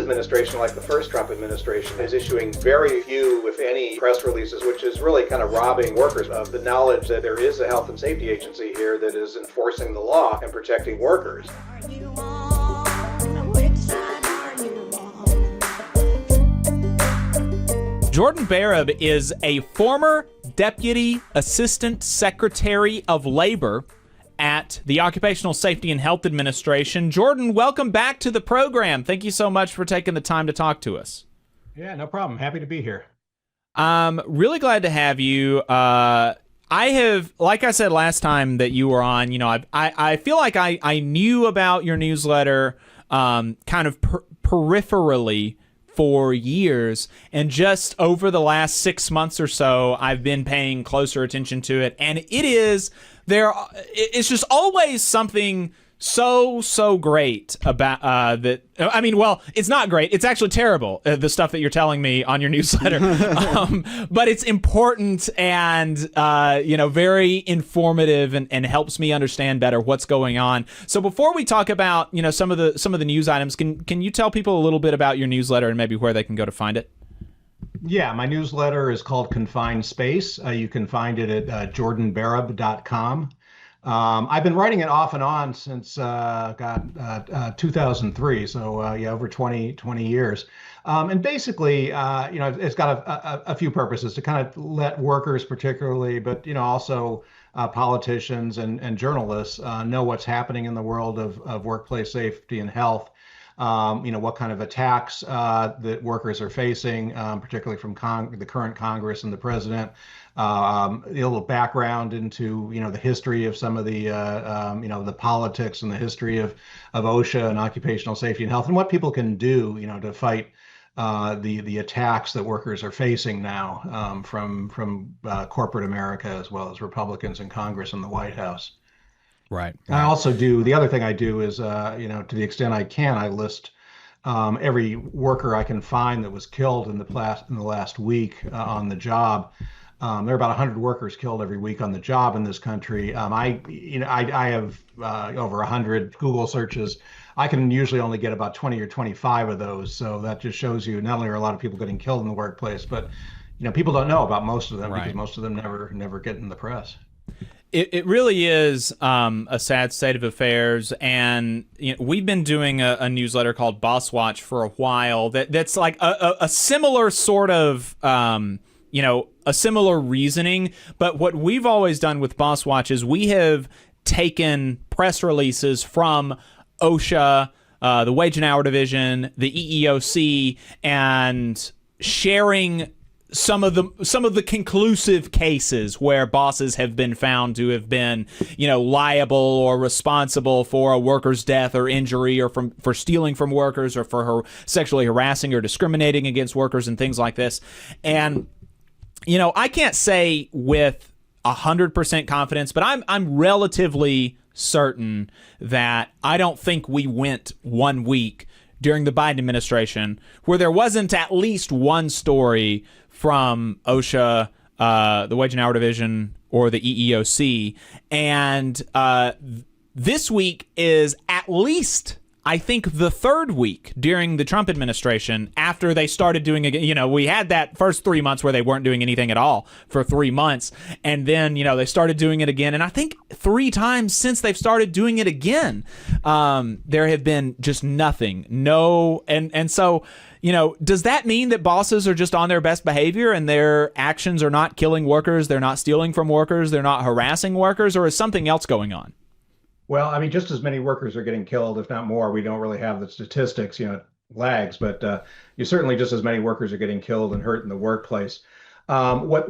administration, like the first Trump administration, is issuing very few, if any, press releases, which is really kind of robbing workers of the knowledge that there is a health and safety agency here that is enforcing the law and protecting workers. Jordan Barab is a former Deputy Assistant Secretary of Labor at the Occupational Safety and Health Administration. Jordan, welcome back to the program. Thank you so much for taking the time to talk to us. Yeah, no problem. Happy to be here. I'm really glad to have you. I have, like I said last time that you were on, I feel like I knew about your newsletter kind of peripherally for years, and just over the last 6 months or so, I've been paying closer attention to it, and it's just always something so great about that. I mean, well, it's not great. It's actually terrible, the stuff that you're telling me on your newsletter. But it's important and, very informative and helps me understand better what's going on. So before we talk about, some of the news items, can you tell people a little bit about your newsletter and maybe where they can go to find it? Yeah, my newsletter is called Confined Space. You can find it at jordanbarab.com. I've been writing it off and on since 2003, so over 20 years. And basically, it's got a few purposes to kind of let workers particularly, but also politicians and journalists know what's happening in the world of workplace safety and health. What kind of attacks that workers are facing, particularly from the current Congress and the president. A little background into the history of some of the the politics and the history of OSHA and occupational safety and health, and what people can do to fight the attacks that workers are facing now from corporate America, as well as Republicans in Congress and the White House. Right. I also do, the other thing I do is, to the extent I can, I list every worker I can find that was killed in the last week on the job. There are about 100 workers killed every week on the job in this country. I have over 100 Google searches. I can usually only get about 20 or 25 of those. So that just shows you not only are a lot of people getting killed in the workplace, but people don't know about most of them, right, because most of them never get in the press. It really is a sad state of affairs, and we've been doing a newsletter called Boss Watch for a while. That's like a similar sort of a similar reasoning. But what we've always done with Boss Watch is we have taken press releases from OSHA, the Wage and Hour Division, the EEOC, and sharing some of the conclusive cases where bosses have been found to have been, liable or responsible for a worker's death or injury, or for stealing from workers, or for sexually harassing or discriminating against workers and things like this. And, I can't say with 100% confidence, but I'm relatively certain that I don't think we went 1 week during the Biden administration where there wasn't at least one story from OSHA, the Wage and Hour Division, or the EEOC. And this week is at least, I think, the third week during the Trump administration after they started doing it. We had that first 3 months where they weren't doing anything at all for 3 months. And then, they started doing it again. And I think 3 times since they've started doing it again, there have been just nothing. No. And so, does that mean that bosses are just on their best behavior and their actions are not killing workers, they're not stealing from workers, they're not harassing workers, or is something else going on? Well, I mean, just as many workers are getting killed, if not more. We don't really have the statistics, it lags, but certainly just as many workers are getting killed and hurt in the workplace. And we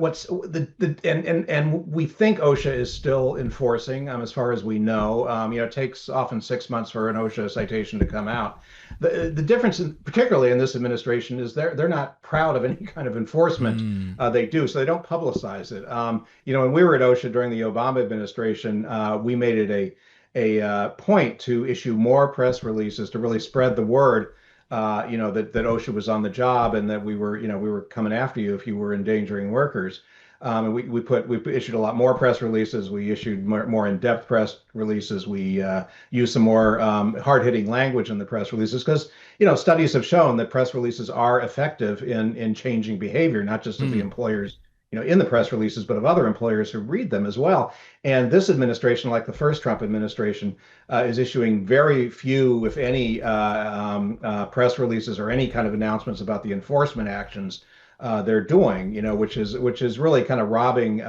think OSHA is still enforcing, as far as we know. It takes often 6 months for an OSHA citation to come out. The difference, particularly in this administration, is they're not proud of any kind of enforcement. They do, so they don't publicize it. When we were at OSHA during the Obama administration, we made it a point to issue more press releases to really spread the word, that OSHA was on the job and that we were coming after you if you were endangering workers. And we issued a lot more press releases. We issued more in-depth press releases. We used some more hard-hitting language in the press releases because studies have shown that press releases are effective in changing behavior, not just of the employers in the press releases, but of other employers who read them as well. And this administration, like the first Trump administration, is issuing very few, if any, press releases or any kind of announcements about the enforcement actions they're doing, which is really kind of robbing,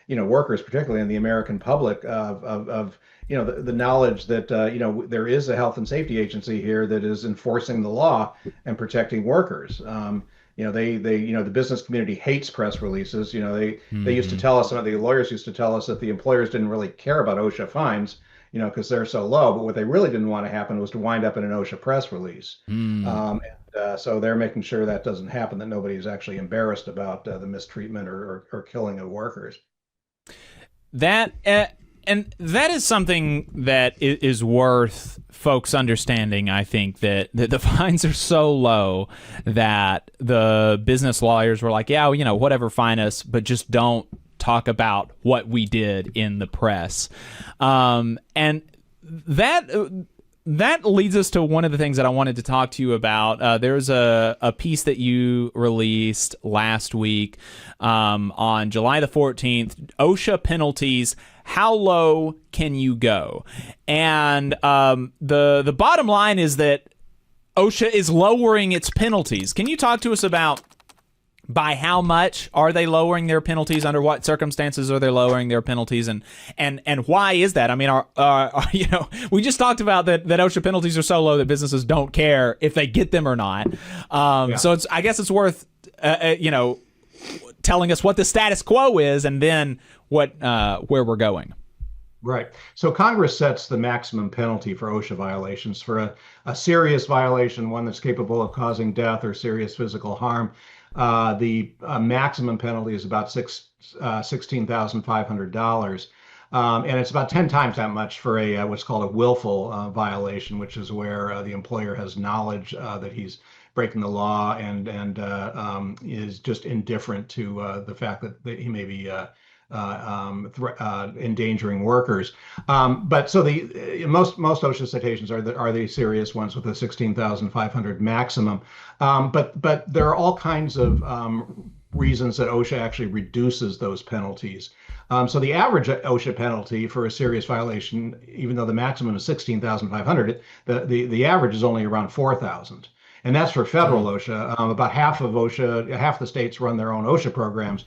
workers, particularly in the American public, of the knowledge that there is a health and safety agency here that is enforcing the law and protecting workers. The business community hates press releases. They used to tell us, some of the lawyers used to tell us that the employers didn't really care about OSHA fines, because they're so low. But what they really didn't want to happen was to wind up in an OSHA press release. So they're making sure that doesn't happen, that nobody is actually embarrassed about the mistreatment or killing of workers. That and that is something that is worth folks understanding. I think that the fines are so low that the business lawyers were like, yeah, whatever, fine us, but just don't talk about what we did in the press. And that leads us to one of the things that I wanted to talk to you about. There's a piece that you released last week on July the 14th, OSHA penalties, how low can you go? And the bottom line is that OSHA is lowering its penalties. Can you talk to us about by how much are they lowering their penalties? Under what circumstances are they lowering their penalties? And why is that? I mean, we just talked about that OSHA penalties are so low that businesses don't care if they get them or not. So I guess it's worth, telling us what the status quo is and then where we're going. Right. So Congress sets the maximum penalty for OSHA violations. For a serious violation, one that's capable of causing death or serious physical harm, the maximum penalty is about $16,500. And it's about 10 times that much for a what's called a willful violation, which is where the employer has knowledge that he's breaking the law and is just indifferent to the fact that he may be endangering workers. But so the most OSHA citations are the serious ones with a 16,500 maximum. But there are all kinds of reasons that OSHA actually reduces those penalties. So the average OSHA penalty for a serious violation, even though the maximum is 16,500, the average is only around 4,000. And that's for federal OSHA. About half the states run their own OSHA programs.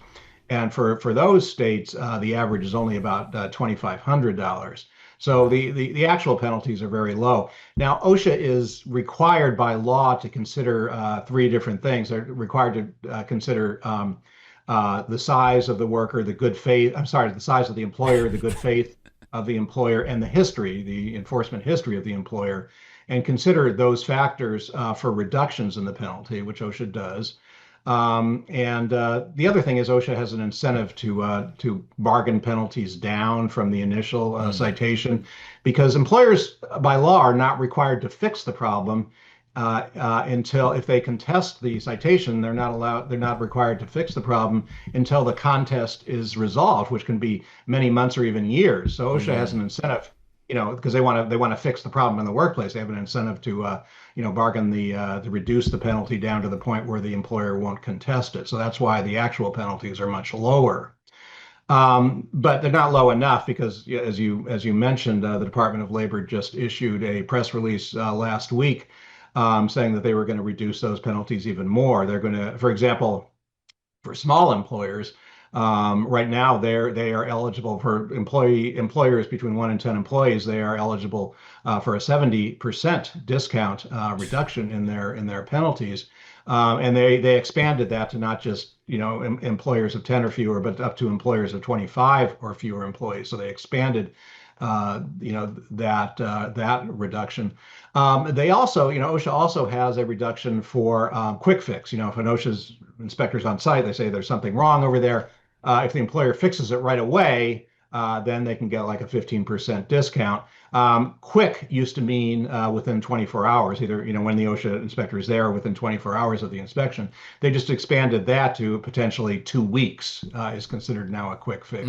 And for those states, the average is only about $2,500. So the actual penalties are very low. Now, OSHA is required by law to consider three different things. They're required to consider the size of the worker, the size of the employer, the good faith of the employer, and the enforcement history of the employer, and consider those factors for reductions in the penalty, which OSHA does. The other thing is OSHA has an incentive to bargain penalties down from the initial citation, because employers by law are not required to fix the problem until, if they contest the citation, they're not required to fix the problem until the contest is resolved, which can be many months or even years. So OSHA has an incentive, because they want to fix the problem in the workplace. They have an incentive to bargain to reduce the penalty down to the point where the employer won't contest it. So that's why the actual penalties are much lower. But they're not low enough because, as you mentioned, the Department of Labor just issued a press release last week saying that they were going to reduce those penalties even more. They're going to, for example, for small employers, right now they are eligible for employers between 1 and 10 employees. They are eligible for a 70% discount reduction in their penalties, and they expanded that to not just employers of 10 or fewer, but up to employers of 25 or fewer employees. So they expanded that reduction. They also, OSHA also has a reduction for quick fix. If an OSHA's inspector's on site, they say there's something wrong over there. If the employer fixes it right away, then they can get like a 15% discount. Quick used to mean within 24 hours, either when the OSHA inspector is there or within 24 hours of the inspection. They just expanded that to potentially 2 weeks is considered now a quick fix.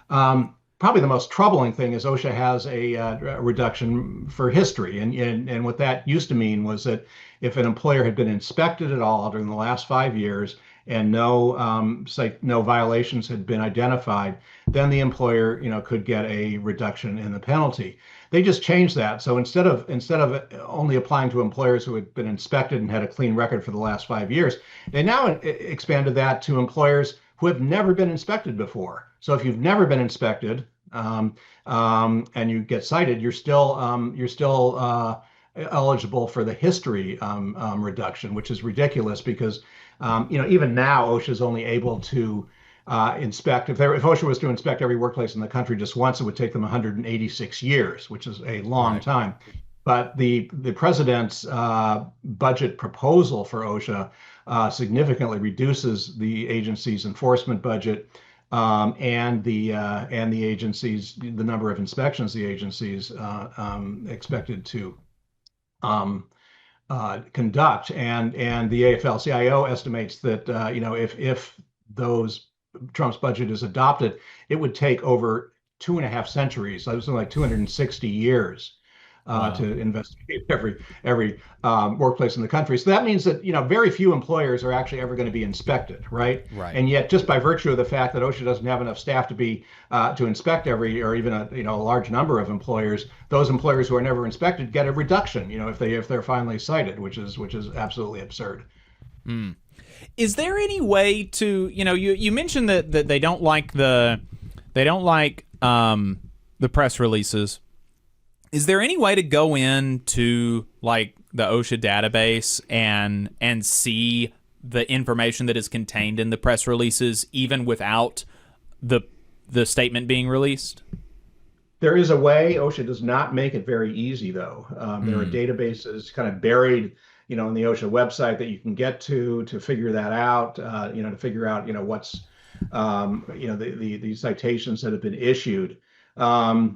Probably the most troubling thing is OSHA has a reduction for history. And what that used to mean was that if an employer had been inspected at all during the last 5 years and no violations had been identified, then the employer could get a reduction in the penalty. They just changed that. So instead of only applying to employers who had been inspected and had a clean record for the last 5 years, they now expanded that to employers who have never been inspected before. So if you've never been inspected and you get cited, you're still eligible for the history reduction, which is ridiculous because even now OSHA is only able to inspect. If OSHA was to inspect every workplace in the country just once, it would take them 186 years, which is a long time. But the president's budget proposal for OSHA significantly reduces the agency's enforcement budget and the agency's the number of inspections the agency's expected to conduct. And the AFL-CIO estimates that if those Trump's budget is adopted, it would take over 2.5 centuries, something like 260 years. To investigate every workplace in the country. So that means that very few employers are actually ever going to be inspected, right? And yet, just by virtue of the fact that OSHA doesn't have enough staff to inspect every, or even a large number of employers, those employers who are never inspected get a reduction. if they're finally cited, which is absolutely absurd. Is there any way to you mentioned that they don't like the press releases. Is there any way to go into like the OSHA database and see the information that is contained in the press releases even without the statement being released? There is a way. OSHA does not make it very easy, though. There are databases kind of buried, in the OSHA website that you can get to figure that out. To figure out, what's, the citations that have been issued. So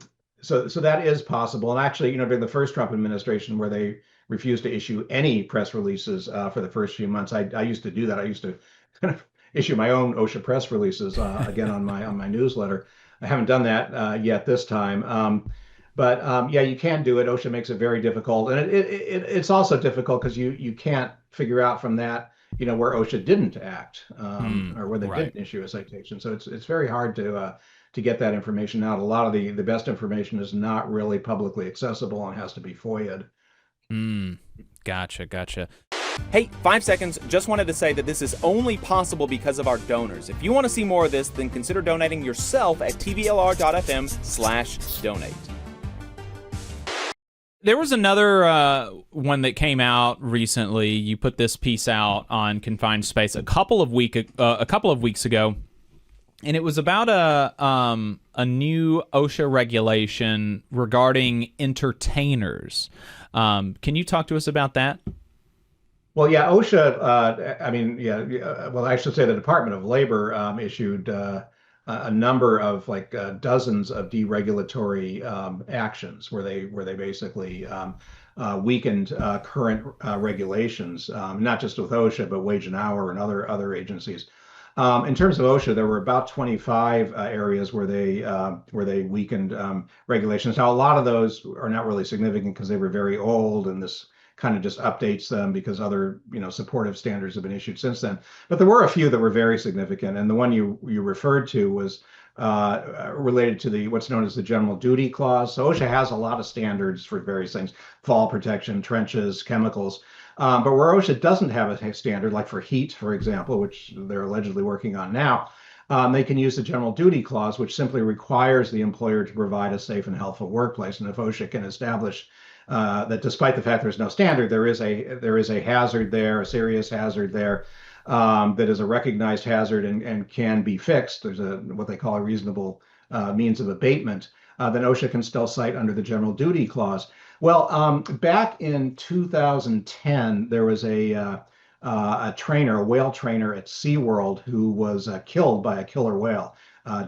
that is possible. And actually, during the first Trump administration, where they refused to issue any press releases for the first few months, I used to do that. I used to kind of issue my own OSHA press releases again on my newsletter. I haven't done that yet this time. But yeah, you can do it. OSHA makes it very difficult, and it's also difficult because you can't figure out from that where OSHA didn't act or where they didn't issue a citation. So it's very hard to get that information out. A lot of the best information is not really publicly accessible and has to be FOIA'd. Gotcha. Hey, 5 seconds. Just wanted to say that this is only possible because of our donors. If you want to see more of this, then consider donating yourself at tvlr.fm/donate. There was another one that came out recently. You put this piece out on Confined Space a couple of weeks ago. And it was about a new OSHA regulation regarding entertainers. Can you talk to us about that? Well, yeah, OSHA. Well, I should say the Department of Labor issued a number of dozens of deregulatory actions where they basically weakened current regulations, not just with OSHA but Wage and Hour and other agencies. In terms of OSHA, there were about 25 areas where they weakened regulations. Now, a lot of those are not really significant because they were very old, and this kind of just updates them because other supportive standards have been issued since then. But there were a few that were very significant, and the one you referred to was related to what's known as the General Duty Clause. So OSHA has a lot of standards for various things: fall protection, trenches, chemicals. But where OSHA doesn't have a standard, like for heat, for example, which they're allegedly working on now, they can use the General Duty Clause, which simply requires the employer to provide a safe and healthful workplace. And if OSHA can establish that despite the fact there's no standard, there is a hazard there, a serious hazard there, that is a recognized hazard and can be fixed, there's what they call a reasonable means of abatement, then OSHA can still cite under the General Duty Clause. Well, back in 2010, there was a whale trainer at SeaWorld who was killed by a killer whale.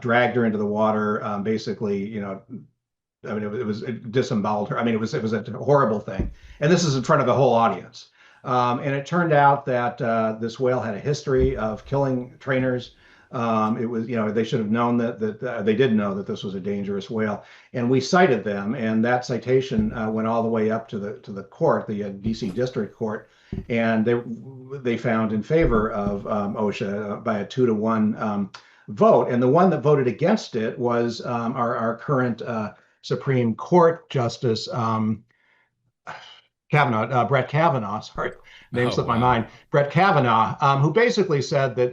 dragged her into the water, basically, I mean, it disemboweled her. I mean, it was a horrible thing. And this is in front of the whole audience. And it turned out that this whale had a history of killing trainers. It was, they should have known that they did know that this was a dangerous whale. And we cited them, and that citation went all the way up to the court, the DC District Court, and they found in favor of OSHA by a 2-to-1 vote. And the one that voted against it was our current Supreme Court Justice Kavanaugh, Brett Kavanaugh. Sorry, name slipped my mind. Brett Kavanaugh, who basically said that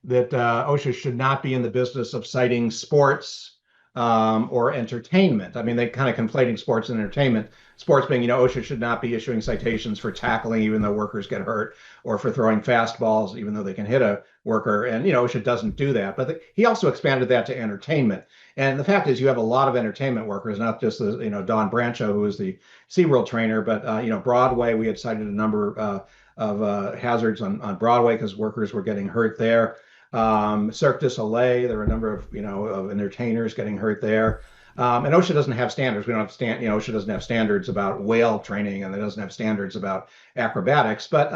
that OSHA should not be in the business of citing sports or entertainment. I mean, they kind of conflating sports and entertainment. Sports being, OSHA should not be issuing citations for tackling even though workers get hurt, or for throwing fastballs even though they can hit a worker. And, OSHA doesn't do that. But he also expanded that to entertainment. And the fact is, you have a lot of entertainment workers, not just the, Don Brancho, who is the SeaWorld trainer, but, Broadway, we had cited a number of hazards on Broadway because workers were getting hurt there. Cirque du Soleil, there were a number of, of entertainers getting hurt there. And OSHA doesn't have standards. We don't have OSHA doesn't have standards about whale training, and it doesn't have standards about acrobatics. But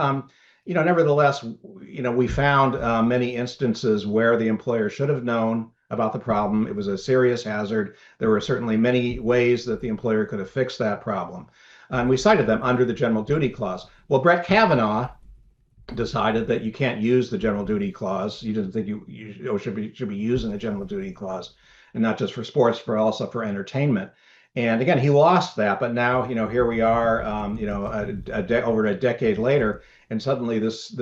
nevertheless, we found many instances where the employer should have known about the problem. It was a serious hazard. There were certainly many ways that the employer could have fixed that problem, and we cited them under the general duty clause. Well, Brett Kavanaugh decided that you can't use the general duty clause. He didn't think you should be using the general duty clause, and not just for sports, but also for entertainment. And again, he lost that. But now, here we are, over a decade later, and suddenly this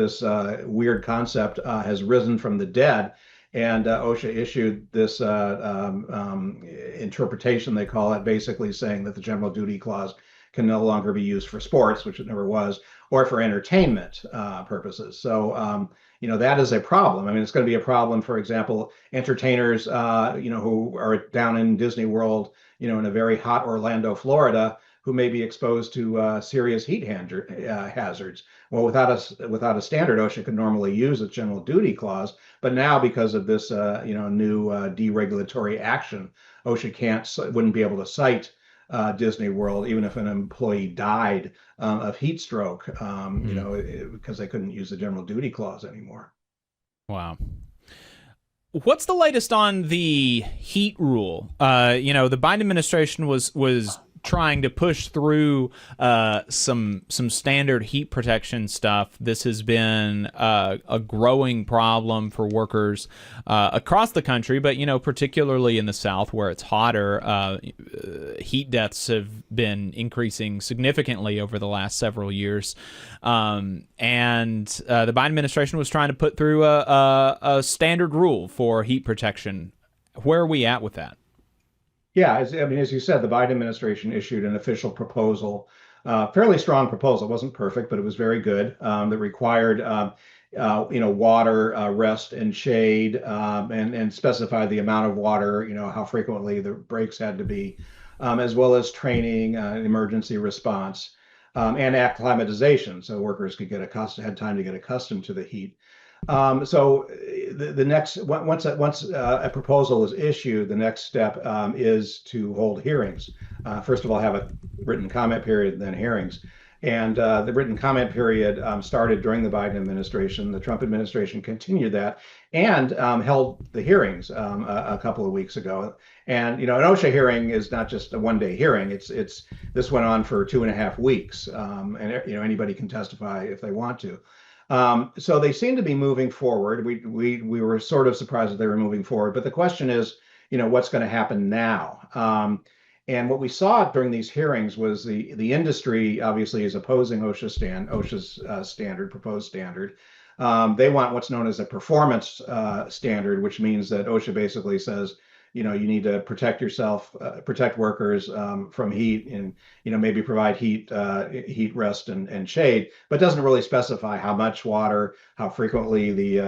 weird concept has risen from the dead. And OSHA issued this interpretation, they call it, basically saying that the general duty clause can no longer be used for sports, which it never was, or for entertainment purposes. So, that is a problem. I mean, it's going to be a problem, for example, entertainers, who are down in Disney World, in a very hot Orlando, Florida, who may be exposed to serious heat hazards. Well, without a standard, OSHA could normally use a general duty clause, but now because of this, new deregulatory action, OSHA wouldn't be able to cite Disney World, even if an employee died of heat stroke, because they couldn't use the general duty clause anymore. Wow. What's the latest on the heat rule? The Biden administration was trying to push through some standard heat protection stuff. This has been a growing problem for workers across the country, but particularly in the South where it's hotter. Heat deaths have been increasing significantly over the last several years, and the Biden administration was trying to put through a standard rule for heat protection. Where are we at with that? Yeah, as you said, the Biden administration issued an official proposal, fairly strong proposal. It wasn't perfect, but it was very good. That required, water, rest, and shade, and specified the amount of water, how frequently the breaks had to be, as well as training, emergency response, and acclimatization, so workers could had time to get accustomed to the heat. So the next, once a proposal is issued, the next step is to hold hearings. First of all, have a written comment period, and then hearings. And the written comment period started during the Biden administration. The Trump administration continued that and held the hearings a couple of weeks ago. And an OSHA hearing is not just a one-day hearing. This went on for 2.5 weeks, and anybody can testify if they want to. So they seem to be moving forward. We were sort of surprised that they were moving forward, but the question is, what's going to happen now? And what we saw during these hearings was the industry obviously is opposing OSHA's proposed standard. They want what's known as a performance standard, which means that OSHA basically says, you need to protect yourself, protect workers from heat, and maybe provide heat rest and shade, but doesn't really specify how much water, how frequently the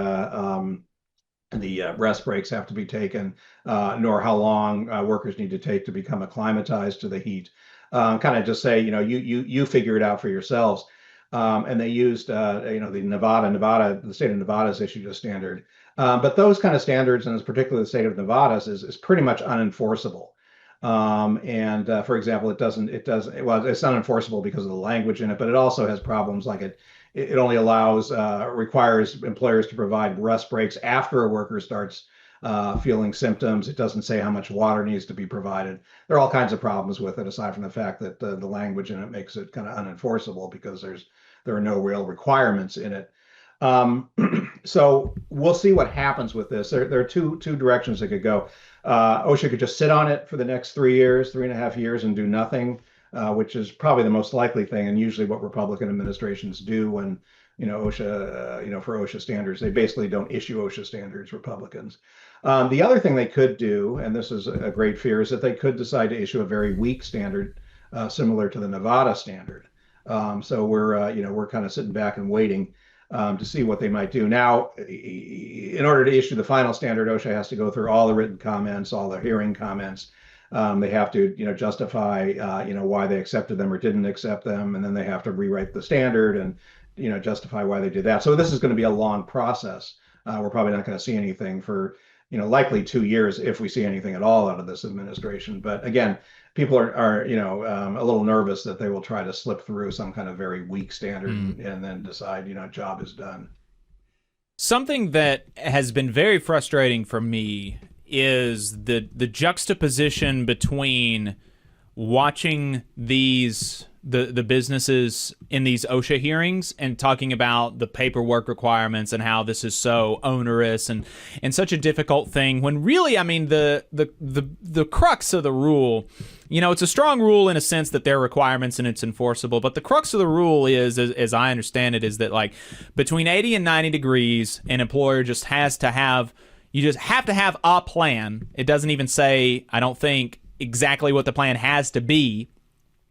rest breaks have to be taken, nor how long workers need to take to become acclimatized to the heat. Kind of just say, you figure it out for yourselves. and they used the state of Nevada's issued a standard. But those kind of standards, and particularly the state of Nevada's, is pretty much unenforceable. For example, it's unenforceable because of the language in it, but it also has problems like it only requires employers to provide rest breaks after a worker starts feeling symptoms. It doesn't say how much water needs to be provided. There are all kinds of problems with it, aside from the fact that the language in it makes it kind of unenforceable because there are no real requirements in it. So we'll see what happens with this. There are two directions it could go. OSHA could just sit on it for the next 3 years, 3.5 years, and do nothing, which is probably the most likely thing, and usually what Republican administrations do when OSHA, for OSHA standards, they basically don't issue OSHA standards, Republicans. The other thing they could do, and this is a great fear, is that they could decide to issue a very weak standard, similar to the Nevada standard. So we're kind of sitting back and waiting to see what they might do. Now, in order to issue the final standard, OSHA has to go through all the written comments, all the hearing comments. They have to, justify, why they accepted them or didn't accept them, and then they have to rewrite the standard and, justify why they did that. So this is going to be a long process. We're probably not going to see anything for, likely 2 years if we see anything at all out of this administration. But again, people are a little nervous that they will try to slip through some kind of very weak standard and then decide, job is done. Something that has been very frustrating for me is the juxtaposition between watching the businesses in these OSHA hearings and talking about the paperwork requirements and how this is so onerous and such a difficult thing, when really, I mean, the crux of the rule, it's a strong rule in a sense that there are requirements and it's enforceable, but the crux of the rule is, as I understand it, is that like between 80 and 90 degrees, an employer just has to have a plan. It doesn't even say, I don't think, exactly what the plan has to be.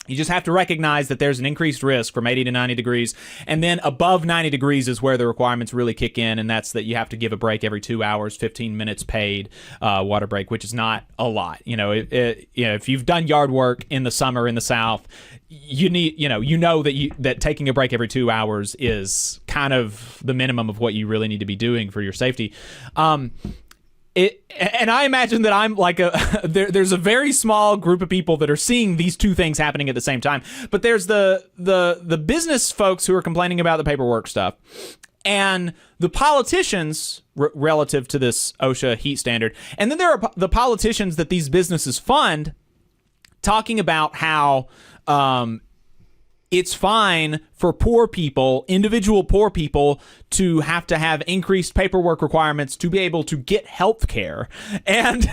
You just have to recognize that there's an increased risk from 80 to 90 degrees. And then above 90 degrees is where the requirements really kick in. And that's that you have to give a break every 2 hours, 15 minutes paid water break, which is not a lot. If you've done yard work in the summer in the South, you need, that taking a break every 2 hours is kind of the minimum of what you really need to be doing for your safety. And I imagine that I'm like there's a very small group of people that are seeing these two things happening at the same time. But there's the business folks who are complaining about the paperwork stuff, and the politicians relative to this OSHA heat standard. And then there are the politicians that these businesses fund talking about how it's fine for poor people, individual poor people, to have increased paperwork requirements to be able to get health care. And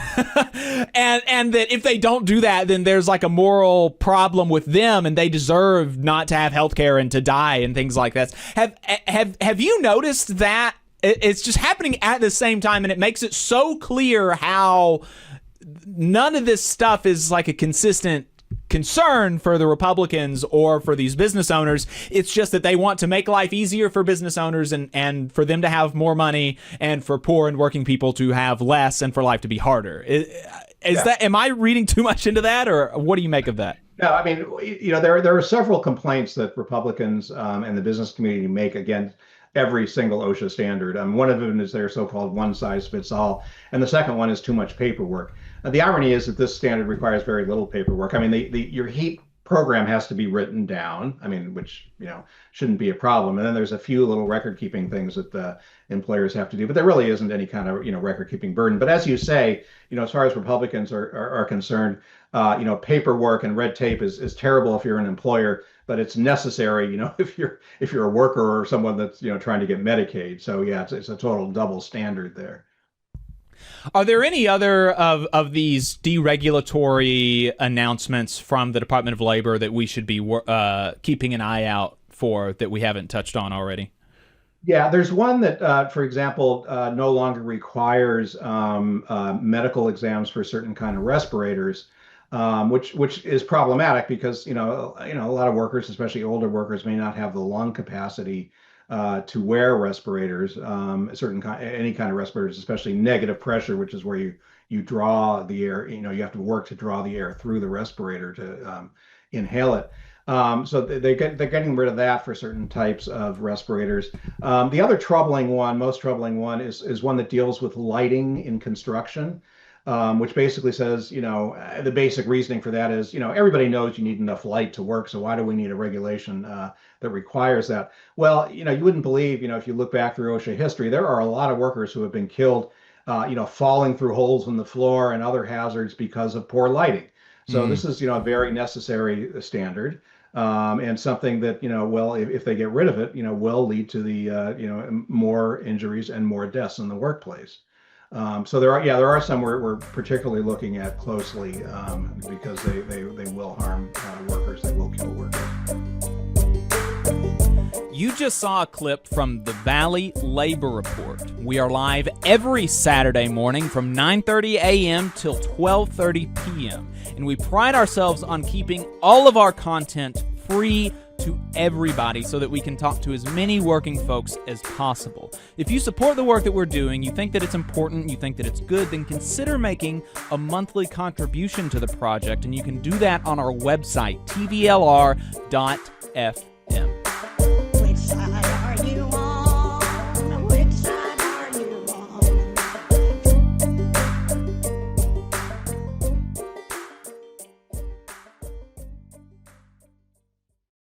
and that if they don't do that, then there's like a moral problem with them and they deserve not to have health care and to die and things like that. Have you noticed that? It's just happening at the same time, and it makes it so clear how none of this stuff is like a consistent concern for the Republicans or for these business owners. It's just that they want to make life easier for business owners and for them to have more money, and for poor and working people to have less, and for life to be harder. Am I reading too much into that, or what do you make of that? No, I mean, there are several complaints that Republicans and the business community make against every single OSHA standard. One of them is their so-called one size fits all, and the second one is too much paperwork. The irony is that this standard requires very little paperwork. I mean, your heat program has to be written down, which shouldn't be a problem. And then there's a few little record-keeping things that the employers have to do, but there really isn't any kind of record-keeping burden. But as you say, as far as Republicans are concerned, paperwork and red tape is terrible if you're an employer, but it's necessary, if you're a worker or someone that's trying to get Medicaid. So yeah, it's a total double standard there. Are there any other of these deregulatory announcements from the Department of Labor that we should be keeping an eye out for that we haven't touched on already? Yeah, there's one that, for example, no longer requires medical exams for certain kind of respirators, which is problematic because a lot of workers, especially older workers, may not have the lung capacity to wear respirators, any kind of respirators, especially negative pressure, which is where you draw the air. You have to work to draw the air through the respirator to inhale it. They're getting rid of that for certain types of respirators. The other most troubling one is one that deals with lighting in construction, which basically says, the basic reasoning for that is, everybody knows you need enough light to work, so why do we need a regulation that requires that? Well, you wouldn't believe, if you look back through OSHA history, there are a lot of workers who have been killed, falling through holes in the floor and other hazards because of poor lighting. So this is, a very necessary standard. And something that, if they get rid of it, will lead to the, more injuries and more deaths in the workplace. So there are some we're particularly looking at closely because they will harm workers, they will kill workers. You just saw a clip from the Valley Labor Report. We are live every Saturday morning from 9:30 a.m. till 12:30 p.m. And we pride ourselves on keeping all of our content free to everybody so that we can talk to as many working folks as possible. If you support the work that we're doing, you think that it's important, you think that it's good, then consider making a monthly contribution to the project, and you can do that on our website, tvlr.fm.